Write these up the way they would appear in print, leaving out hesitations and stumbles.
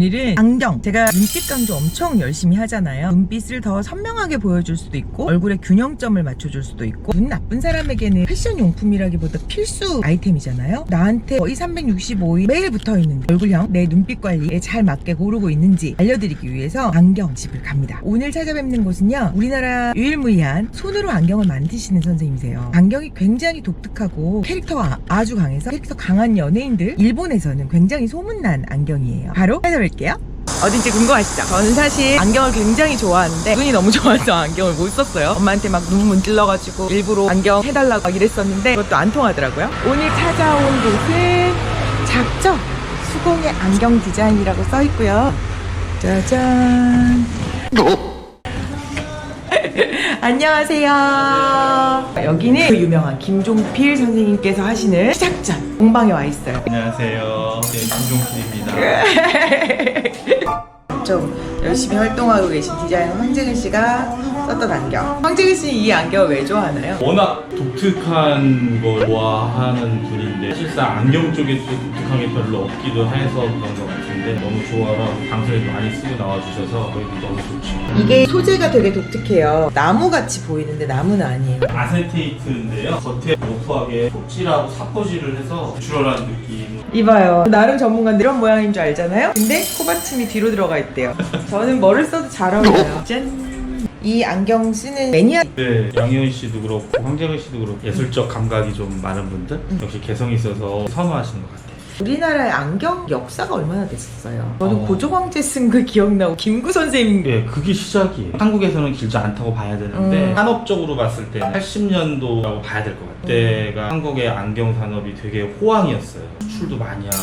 오늘은 안경, 제가 눈빛 강조 엄청 열심히 하잖아요. 눈빛을 더 선명하게 보여줄 수도 있고 얼굴에 균형점을 맞춰줄 수도 있고 눈 나쁜 사람에게는 패션 용품이라기보다 필수 아이템이잖아요. 나한테 거의 365일 매일 붙어있는 얼굴형, 내 눈빛 관리에 잘 맞게 고르고 있는지 알려드리기 위해서 안경집을 갑니다. 오늘 찾아뵙는 곳은요, 우리나라 유일무이한 손으로 안경을 만드시는 선생님이세요. 안경이 굉장히 독특하고 캐릭터가 아주 강해서 캐릭터 강한 연예인들, 일본에서는 굉장히 소문난 안경이에요. 바로 찾아뵐게요. 어딘지 궁금하시죠? 저는 사실 안경을 굉장히 좋아하는데 눈이 너무 좋아서 안경을 못 썼어요. 엄마한테 막 눈 문질러가지고 일부러 안경 해달라고 막 이랬었는데 그것도 안 통하더라고요. 오늘 찾아온 곳은 작죠? 수공예 안경 디자인이라고 써있고요. 짜잔. 안녕하세요. 여기는 그 유명한 김종필 선생님께서 하시는 시작전 공방에 와 있어요. 안녕하세요. 네, 김종필입니다. 좀 열심히 활동하고 계신 디자이너 황재근 씨가 썼던 안경. 황재근 씨는 이 안경을 왜 좋아하나요? 워낙 독특한 걸 좋아하는 분인데 사실상 안경 쪽에 또 독특한 게 별로 없기도 해서 그런 것 같은데 너무 좋아하고 방송에도 많이 쓰고 나와주셔서 저희도 너무 좋죠. 이게 소재가 되게 독특해요. 나무같이 보이는데 나무는 아니에요. 아세테이트인데요. 겉에 로프하게 톱질하고 사포질을 해서 내추럴한 느낌. 이봐요. 나름 전문가인데 이런 모양인 줄 알잖아요? 근데 코받침이 뒤로 들어가 있대요. 저는 뭐를 써도 잘 어울려요. 짠! 이 안경 쓰는 매니아. 네, 양희은 씨도 그렇고 황재근 씨도 그렇고 예술적 감각이 좀 많은 분들 역시 개성이 있어서 선호하시는 것 같아요. 우리나라의 안경 역사가 얼마나 됐었어요? 저는 고조광제 쓴 거 기억나고 김구 선생님. 예, 그게 시작이에요. 한국에서는 길지 않다고 봐야 되는데 산업적으로 봤을 때는 80년도라고 봐야 될 것 같아요. 그때가 한국의 안경 산업이 되게 호황이었어요. 수출도 많이 하고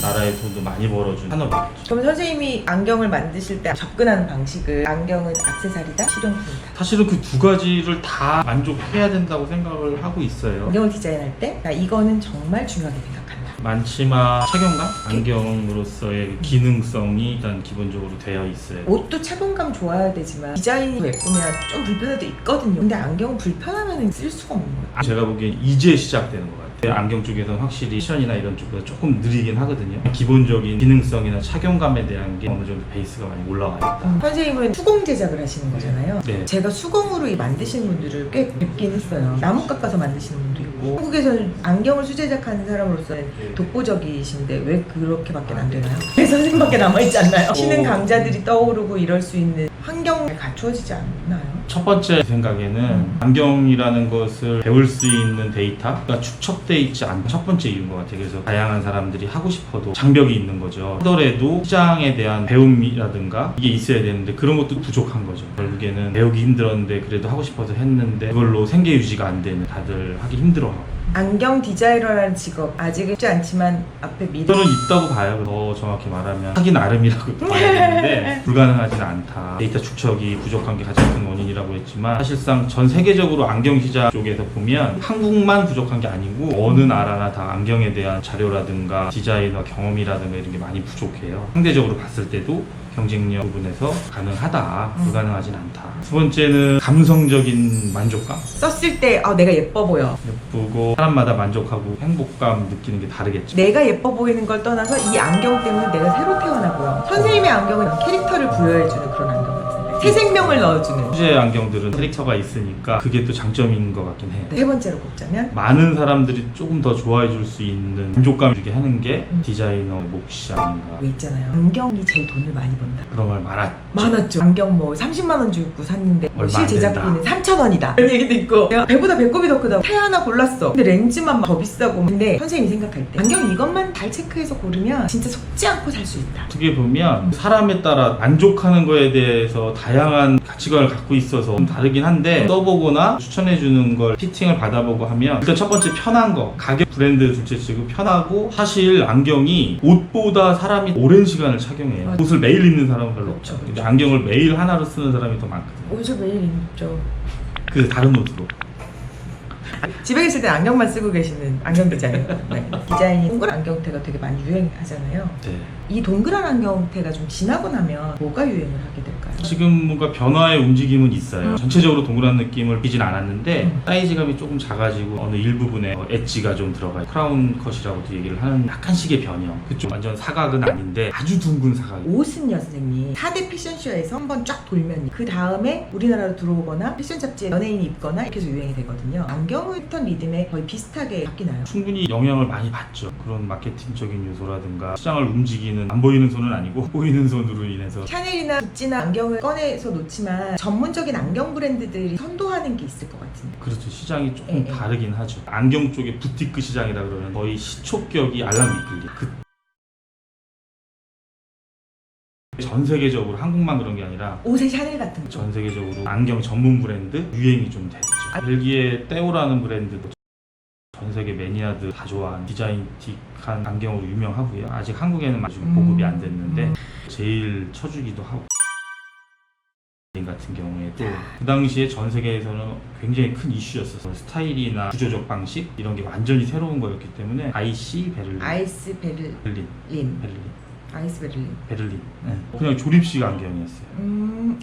나라에 돈도 많이 벌어준 산업이었죠. 그럼 선생님이 안경을 만드실 때 접근하는 방식은 안경은 액세서리다, 실용품이다. 사실은 그 두 가지를 다 만족해야 된다고 생각을 하고 있어요. 안경을 디자인할 때 이거는 정말 중요하게 생각한다. 많지만 착용감? 안경으로서의 기능성이 일단 기본적으로 되어 있어요. 옷도 착용감 좋아야 되지만 디자인이 예쁘면 좀 불편할 때 있거든요. 근데 안경은 불편하면 쓸 수가 없는 거예요. 제가 보기엔 이제 시작되는 것 같아요. 안경 쪽에서는 확실히 패션이나 이런 쪽보다 조금 느리긴 하거든요. 기본적인 기능성이나 착용감에 대한 게 어느 정도 베이스가 많이 올라와 있다. 선생님은 수공 제작을 하시는 거잖아요. 네. 제가 수공으로 만드시는 분들을 꽤 뵙긴 했어요. 나무 깎아서 만드시는 분도 있고. 한국에서는 안경을 수제작하는 사람으로서는 독보적이신데 왜 그렇게밖에 안 되나요? 왜 선생님밖에 남아있지 않나요? 신흥 강자들이 떠오르고 이럴 수 있는 환경이 갖추어지지 않나요? 첫 번째 생각에는 안경이라는 것을 배울 수 있는 데이터가 축적돼 있지 않은 첫 번째 이유인 것 같아요. 그래서 다양한 사람들이 하고 싶어도 장벽이 있는 거죠. 하더라도 시장에 대한 배움이라든가 이게 있어야 되는데 그런 것도 부족한 거죠. 결국에는 배우기 힘들었는데 그래도 하고 싶어서 했는데 그걸로 생계 유지가 안 되는, 다들 하기 힘들어하고. 안경 디자이너라는 직업 아직은 쉽지 않지만 앞에 미래. 저는 있다고 봐요. 더 정확히 말하면 하기 나름이라고 봐야 되는데 불가능하지는 않다. 데이터 축적이 부족한 게 가장 큰 원인이라고 했지만 사실상 전 세계적으로 안경 시장 쪽에서 보면 한국만 부족한 게 아니고 어느 나라나 다 안경에 대한 자료라든가 디자인과 경험이라든가 이런 게 많이 부족해요. 상대적으로 봤을 때도 경쟁력 부분에서 가능하다, 불가능하진 않다. 두 번째는 감성적인 만족감. 썼을 때 내가 예뻐 보여. 예쁘고 사람마다 만족하고 행복감 느끼는 게 다르겠죠. 내가 예뻐 보이는 걸 떠나서 이 안경 때문에 내가 새로 태어나 보여. 선생님의 안경은 캐릭터를 부여해주는 그런 안경 같은데 새 생명을 넣어주는. 수제 안경들은 캐릭터가 있으니까 그게 또 장점인 것 같긴 해요. 세 번째로 꼽자면 많은 사람들이 조금 더 좋아해 줄 수 있는 만족감 주게 하는 게 디자이너 몫이 아닌가. 왜 있잖아요. 안경이 제일 돈을 많이 번다. 그런 말 많았죠. 안경 뭐 30만 원 주고 샀는데 얼마 실 안 제작비는 3,000원이다. 이런 얘기도 있고 내가 배보다 배꼽이 더 크다. 새 하나 골랐어. 근데 렌즈만 더 비싸고. 근데 선생님이 생각할 때 안경 이것만 잘 체크해서 고르면 진짜 속지 않고 살 수 있다. 어떻게 보면 사람에 따라 만족하는 거에 대해서 다양한 가치관을 갖고 있어서 좀 다르긴 한데 써보거나 추천해주는 걸 피팅을 받아보고 하면 일단 첫 번째 편한 거, 가격 브랜드 둘째치고 편하고 사실 안경이 옷보다 사람이 오랜 시간을 착용해요. 맞아. 옷을 매일 입는 사람은 별로 그렇죠, 없죠. 근데 그렇죠. 안경을 매일 하나로 쓰는 사람이 더 많거든요. 옷을 매일 입죠. 그 다른 옷으로. 집에 계실 때 안경만 쓰고 계시는 안경 디자이너. 네. 디자인이 동그란 안경테가 되게 많이 유행하잖아요. 네. 이 동그란 안경테가 좀 지나고 나면 뭐가 유행을 하게 될까요? 지금 뭔가 변화의 움직임은 있어요. 전체적으로 동그란 느낌을 비진 않았는데 사이즈감이 조금 작아지고 어느 일부분에 엣지가 좀 들어가요. 크라운 컷이라고도 얘기를 하는 약간씩의 변형. 그쪽 완전 사각은 아닌데 아주 둥근 사각. 옷은요 선생님 4대 패션쇼에서 한번 쫙 돌면 그 다음에 우리나라로 들어오거나 패션 잡지에 연예인이 입거나 이렇게 해서 유행이 되거든요. 안경은 패턴 리듬에 거의 비슷하게 바뀌나요? 충분히 영향을 많이 받죠. 그런 마케팅적인 요소라든가 시장을 움직이는 안 보이는 손은 아니고 보이는 손으로 인해서 샤넬이나 구찌나 안경을 꺼내서 놓지만 전문적인 안경 브랜드들이 선도하는 게 있을 것 같은데. 그렇죠. 시장이 조금 예. 다르긴 하죠. 안경 쪽에 부티크 시장이라 그러는 거의 시초격이 알랑 미클리. 전 세계적으로 한국만 그런 게 아니라 옷에 샤넬 같은 거. 전 세계적으로 안경 전문 브랜드 유행이 좀 됐죠. 벨기에 떼오라는 브랜드도 전 세계 매니아들 다 좋아하는 디자인틱한 안경으로 유명하고요. 아직 한국에는 아직 보급이 안 됐는데 제일 쳐주기도 하고. 같은 경우에 또 그 당시에 전 세계에서는 굉장히 큰 이슈였었어요. 스타일이나 구조적 방식 이런 게 완전히 새로운 거였기 때문에 아이스 베를린 아이스 베를린. 아이스 베를린. 베를린. 네. 그냥 조립식 안경이었어요.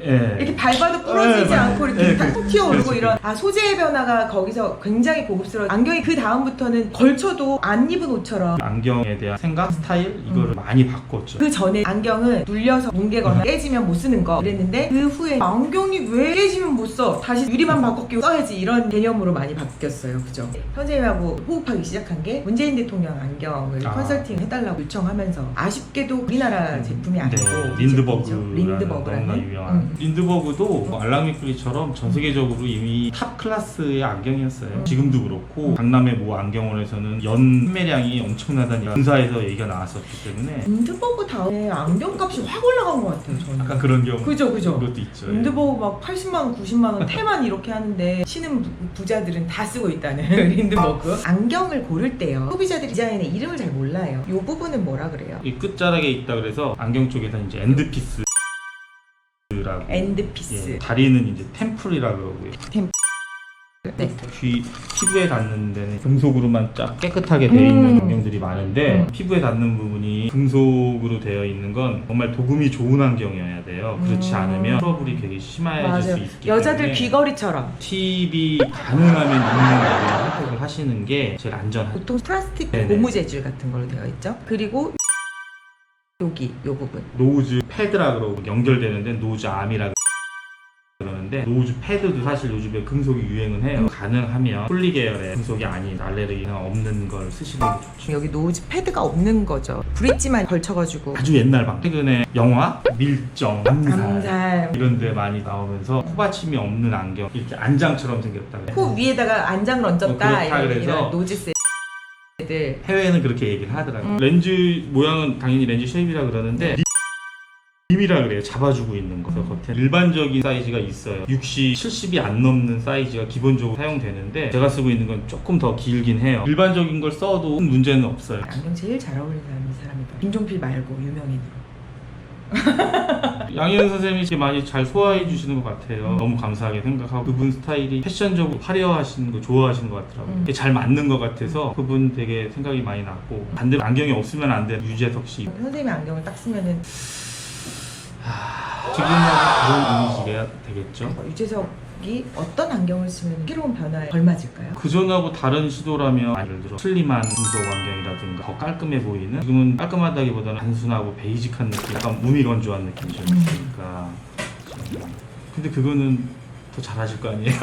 예. 이렇게 밟아도 부러지지 않고 이렇게 탁 튀어오르고 그렇지. 이런 소재의 변화가 거기서 굉장히 고급스러워. 안경이 그 다음부터는 걸쳐도 안 입은 옷처럼. 안경에 대한 생각, 스타일 이거를 많이 바꿨죠. 그 전에 안경은 눌려서 뭉개거나 깨지면 못 쓰는 거 이랬는데 그 후에 안경이 왜 깨지면 못 써? 다시 유리만 바꿔 끼고 써야지 이런 개념으로 많이 바뀌었어요. 그죠? 선생님하고 호흡하기 시작한 게 문재인 대통령 안경을 컨설팅 해달라고 요청하면서 아쉽게도 우리나라 제품이 아니고 린드버그라는 너무나 유명한 린드버그도 뭐 알랑미클리처럼 전 세계적으로 이미 탑 클래스의 안경이었어요. 지금도 그렇고 강남의 모 안경원에서는 연 판매량이 엄청나다는 군사에서 얘기가 나왔었기 때문에 린드버그 다음에 안경값이 확 올라간 것 같아요. 저는. 약간 그런 경우 그죠. 그것도 있죠. 린드버그 막 80만원, 90만원 테만 이렇게 하는데 치는 부자들은 다 쓰고 있다는 린드버그. 안경을 고를 때요 소비자들이 디자인의 이름을 잘 몰라요. 이 부분은 뭐라 그래요? 이 끝자락에 있다 그래서 안경 쪽에서는 이제 엔드피스 엔드피스. 예, 다리는 이제 템플이라 그러고요. 네. 피부에 닿는 데는 금속으로만 쫙 깨끗하게 되어 있는 안경들이 많은데 피부에 닿는 부분이 금속으로 되어 있는 건 정말 도금이 좋은 안경이어야 돼요. 그렇지 않으면 트러블이 되게 심해질 수 있기 여자들 때문에 귀걸이처럼 팁이 가능하면 있는 안경을 선택을 하시는 게 제일 안전하죠. 보통 플라스틱 네네. 고무 재질 같은 걸로 되어 있죠. 그리고 여기 요 부분 노즈 패드라 그러고 연결되는데 노즈 암이라 그러는데 노즈 패드도 사실 요즘에 금속이 유행은 해요. 가능하면 폴리 계열의 금속이 아닌 알레르기가 없는 걸 쓰시는 게 좋죠. 여기 노즈 패드가 없는 거죠. 브릿지만 걸쳐가지고 아주 옛날 방 최근에 영화 밀정, 암살 이런 데 많이 나오면서 코받침이 없는 안경 이렇게 안장처럼 생겼다 그래요. 코 위에다가 안장을 얹었다 그렇다 이런 그래서 노즈 세들. 해외에는 그렇게 얘기를 하더라고요. 렌즈 모양은 당연히 렌즈 쉐입이라 그러는데 림이라 그래요. 잡아주고 있는 거. 겉에 일반적인 사이즈가 있어요. 60, 70이 안 넘는 사이즈가 기본적으로 사용되는데 제가 쓰고 있는 건 조금 더 길긴 해요. 일반적인 걸 써도 문제는 없어요. 안경 제일 잘 어울리는 사람이 이 사람이다. 김종필 말고 유명인으로. 양희은 선생님이 이렇게 많이 잘 소화해 주시는 것 같아요. 너무 감사하게 생각하고 그분 스타일이 패션적으로 화려하시는 거 좋아하시는 것 같더라고요. 이게 잘 맞는 것 같아서 그분 되게 생각이 많이 났고 반대로 안경이 없으면 안 되는 유재석 씨. 선생님의 안경을 딱 쓰면은 지금하고 그런 이미지가 되겠죠. 유재석이 어떤 안경을 쓰면 새로운 변화에 덜 맞을까요? 그전하고 다른 시도라면 예를 들어 슬림한 금속 안경이라든가 더 깔끔해 보이는, 지금은 깔끔하다기보다는 단순하고 베이직한 느낌, 약간 무미건조한 느낌이 좀 있으니까. 근데 그거는 더 잘하실 거 아니에요?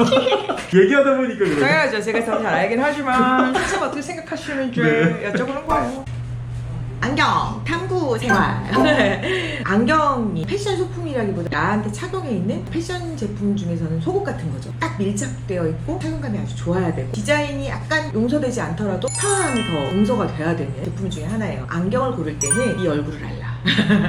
얘기하다 보니까 그래요. 당연하죠. 제가 더 잘 알긴 하지만 선생님 어떻게 생각하시는지 여쭤보는 거예요. 안경 탐구 생활. 안경이 패션 소품이라기보다 나한테 착용해 있는 패션 제품 중에서는 속옷 같은 거죠. 딱 밀착되어 있고 착용감이 아주 좋아야 되고 디자인이 약간 용서되지 않더라도 편함이 더 용서가 돼야 되는 제품 중에 하나예요. 안경을 고를 때는 이 얼굴을 알라.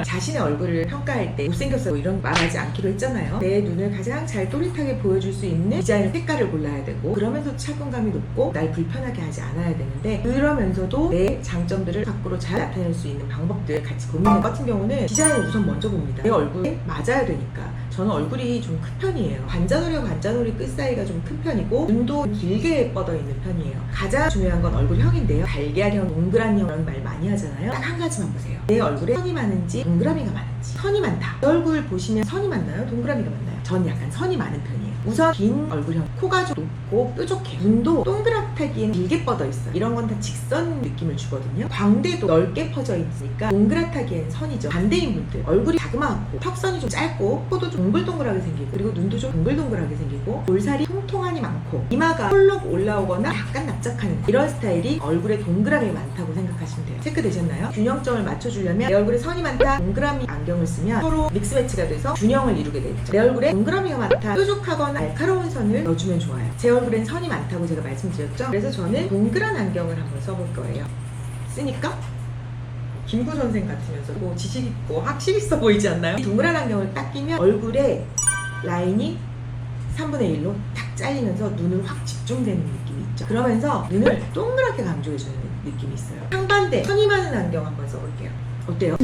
자신의 얼굴을 평가할 때 못생겼어 이런 말하지 않기로 했잖아요. 내 눈을 가장 잘 또렷하게 보여줄 수 있는 디자인 색깔을 골라야 되고 그러면서 착용감이 높고 날 불편하게 하지 않아야 되는데 그러면서도 내 장점들을 밖으로 잘 나타낼 수 있는 방법들 같이 고민해. 같은 경우는 디자인을 우선 먼저 봅니다. 내 얼굴에 맞아야 되니까. 저는 얼굴이 좀 큰 편이에요. 관자놀이와 관자놀이 끝 사이가 좀 큰 편이고 눈도 길게 뻗어 있는 편이에요. 가장 중요한 건 얼굴형인데요. 달걀형, 동그란 형 이런 말 많이 하잖아요. 딱 한 가지만 보세요. 내 얼굴에 선이 많은 많은지 동그라미가 많은지. 선이 많다. 내 얼굴 보시면 선이 많나요? 동그라미가 많나요? 전 약간 선이 많은 편이에요. 우선 긴 얼굴형, 코가 좀 높고 뾰족해. 눈도 동그랗다기엔 길게 뻗어 있어. 이런 건 다 직선 느낌을 주거든요. 광대도 넓게 퍼져 있으니까 동그랗다기엔 선이죠. 반대인 분들 얼굴이 자그마하고 턱선이 좀 짧고 코도 좀 동글동글하게 생기고 그리고 눈도 좀 동글동글하게 생기고 볼살이 통통하니 많고 이마가 홀록 올라오거나 약간 납작하는 이런 스타일이 얼굴에 동그라미 많다고 생각하시면 돼요. 체크되셨나요? 균형점을 맞춰주려면 내 얼굴에 선이 많다, 동그라미 안경을 쓰면 서로 믹스매치가 돼서 균형을 이루게 되죠. 내 얼굴에 동그라미가 많다, 뾰족하거나 날카로운 선을 넣어주면 좋아요. 제 얼굴엔 선이 많다고 제가 말씀드렸죠. 그래서 저는 동그란 안경을 한번 써볼 거예요. 쓰니까 김구 선생 같으면서 뭐 지식 있고 확실 있어 보이지 않나요? 이 동그란 안경을 딱 끼면 얼굴에 라인이 3분의 1로 딱 잘리면서 눈을 확 집중되는 느낌이 있죠. 그러면서 눈을 동그랗게 강조해주는 느낌이 있어요. 상반대 선이 많은 안경 한번 써볼게요. 어때요?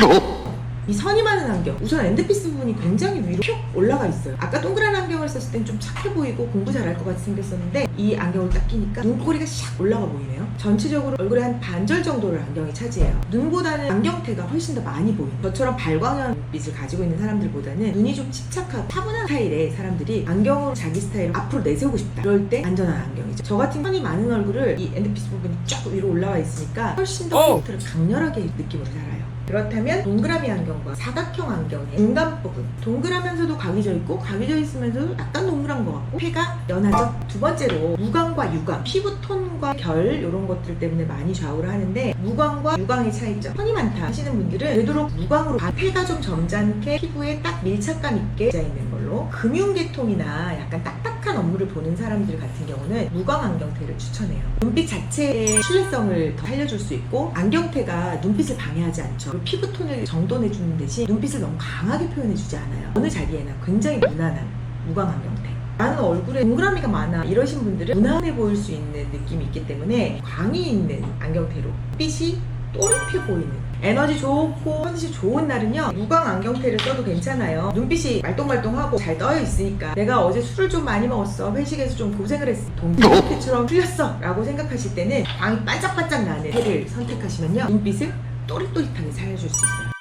이 선이 많은 안경, 우선 엔드피스 부분이 굉장히 위로 쭉 올라가 있어요. 아까 동그란 안경을 썼을 땐 좀 착해 보이고 공부 잘할 것 같이 생겼었는데 이 안경을 딱 끼니까 눈꼬리가 샥 올라가 보이네요. 전체적으로 얼굴의 한 반절 정도를 안경이 차지해요. 눈보다는 안경테가 훨씬 더 많이 보이는, 저처럼 발광형 눈빛을 가지고 있는 사람들보다는 눈이 좀 침착하고 타분한 스타일의 사람들이 안경으로 자기 스타일을 앞으로 내세우고 싶다, 그럴 때 안전한 안경이죠. 저 같은 선이 많은 얼굴을 이 엔드피스 부분이 쫙 위로 올라와 있으니까 훨씬 더 포인트를 강렬하게 느낌으로 살아요. 그렇다면 동그라미 안경과 사각형 안경의 중간 부분, 동그라면서도 각이져 있고 각이져 있으면서도 약간 동그란 것 같고 폐가 연하죠. 두 번째로 무광과 유광, 피부톤과 결 이런 것들 때문에 많이 좌우를 하는데 무광과 유광의 차이점, 선이 많다 하시는 분들은 되도록 무광으로 폐가 좀 점잖게 피부에 딱 밀착감 있게 디자인된 걸로, 금융계통이나 약간 딱딱한 업무를 보는 사람들 같은 경우는 무광 안경테를 추천해요. 눈빛 자체의 신뢰성을 더 살려줄 수 있고 안경테가 눈빛을 방해하지 않죠. 피부톤을 정돈해주는 대신 눈빛을 너무 강하게 표현해주지 않아요. 어느 자리에나 굉장히 무난한 무광 안경테. 나는 얼굴에 동그라미가 많아 이러신 분들은 무난해 보일 수 있는 느낌이 있기 때문에 광이 있는 안경테로 빛이 또렷해 보이는, 에너지 좋고 컨디션 좋은 날은요 무광 안경테를 써도 괜찮아요. 눈빛이 말똥말똥하고 잘 떠여 있으니까 내가 어제 술을 좀 많이 먹었어, 회식에서 좀 고생을 했어, 동그랗게처럼 풀렸어 라고 생각하실 때는 광이 반짝반짝 나는 테를 선택하시면요 눈빛을 또릿또릿하게 살려줄 수 있어요.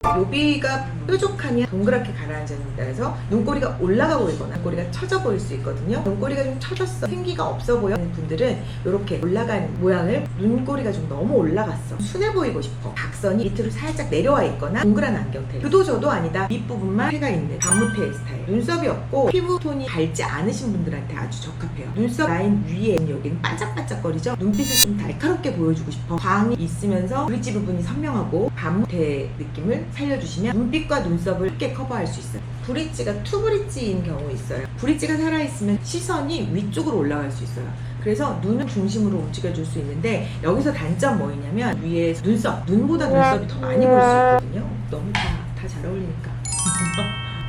여기가 뾰족하면 동그랗게 가라앉는다 해서 눈꼬리가 올라가 보이거나 눈꼬리가 처져 보일 수 있거든요. 눈꼬리가 좀 처졌어, 생기가 없어 보여 하는 분들은 이렇게 올라간 모양을, 눈꼬리가 좀 너무 올라갔어, 순해 보이고 싶어, 각선이 밑으로 살짝 내려와 있거나 동그란 안경테, 그도저도 아니다, 밑부분만 태가 있는 반무태 스타일, 눈썹이 없고 피부톤이 밝지 않으신 분들한테 아주 적합해요. 눈썹 라인 위에 여기는 반짝반짝거리죠. 눈빛을 좀 날카롭게 보여주고 싶어, 광이 있으면서 브릿지 부분이 선명하고 반무태 느낌을 살려주시면 눈빛과 눈썹을 쉽게 커버할 수 있어요. 브릿지가 투 브릿지인 경우 있어요. 브릿지가 살아있으면 시선이 위쪽으로 올라갈 수 있어요. 그래서 눈을 중심으로 움직여줄 수 있는데 여기서 단점 뭐냐면 위에 눈썹, 눈보다 눈썹이 더 많이 보일 수 있거든요. 너무 다 잘 어울리니까.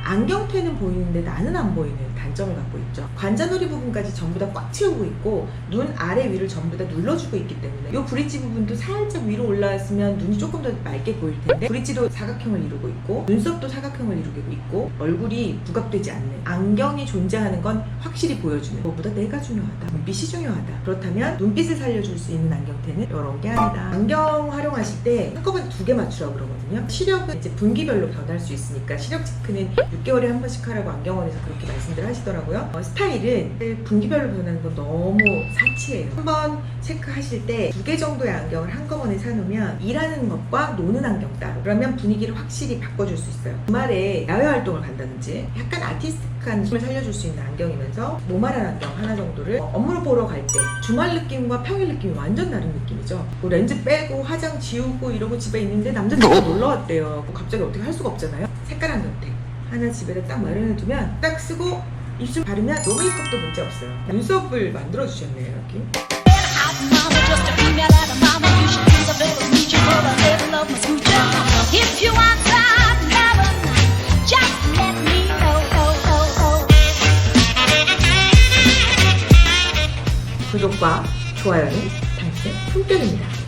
안경테는 보이는데 나는 안 보이는 단점을 갖고 있죠. 관자놀이 부분까지 전부 다 꽉 채우고 있고 눈 아래 위를 전부 다 눌러주고 있기 때문에 이 브릿지 부분도 살짝 위로 올라왔으면 눈이 조금 더 맑게 보일 텐데 브릿지도 사각형을 이루고 있고 눈썹도 사각형을 이루고 있고 얼굴이 부각되지 않는, 안경이 존재하는 건 확실히 보여주는, 그것보다 내가 중요하다, 눈빛이 중요하다. 그렇다면 눈빛을 살려줄 수 있는 안경테는 이런 게 아니다. 안경 활용하실 때 한꺼번에 2개 맞추라고 그러거든요. 시력은 이제 분기별로 변할 수 있으니까 시력 체크는 6개월에 한 번씩 하라고 안경원에서 그렇게 말씀들 하시더라고요. 스타일은 분기별로 변하는 건 너무 사치예요. 한번 체크하실 때 2개 정도의 안경을 한꺼번에 사놓으면 일하는 것과 노는 안경 따로, 그러면 분위기를 확실히 바꿔줄 수 있어요. 주말에 야외 활동을 간다든지 약간 아티스틱한 느낌을 살려줄 수 있는 안경이면서 노멀한 안경 하나 정도를 업무를 보러 갈 때 주말 느낌과 평일 느낌이 완전 다른 느낌이죠. 뭐 렌즈 빼고 화장 지우고 이러고 집에 있는데 남자친구가 놀러 왔대요. 갑자기 어떻게 할 수가 없잖아요. 색깔 안경테 하나 집에다 딱 마련해두면 딱 쓰고 입술 바르면 노 메이크업도 문제 없어요. 눈썹을 만들어 주셨네요 이렇게. 구독과 좋아요는 당신의 품격입니다.